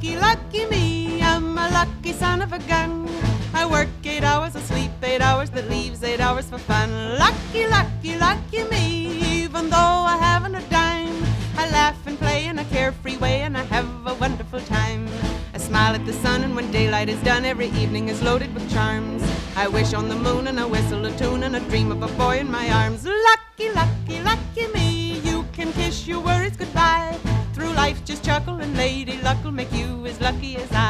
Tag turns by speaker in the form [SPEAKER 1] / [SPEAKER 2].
[SPEAKER 1] lucky, lucky me, I'm a lucky son of a gun. I work 8 hours, I sleep 8 hours, that leaves 8 hours for fun. Lucky, lucky, lucky me, even though I haven't a dime. I laugh and play in a carefree way and I have a wonderful time. I smile at the sun and when daylight is done, every evening is loaded with charms. I wish on the moon and I whistle a tune and I dream of a boy in my arms. Lucky, lucky, lucky me, you can kiss your worries goodbye. Through life just chuckle and Lady Luck will make you as lucky as I.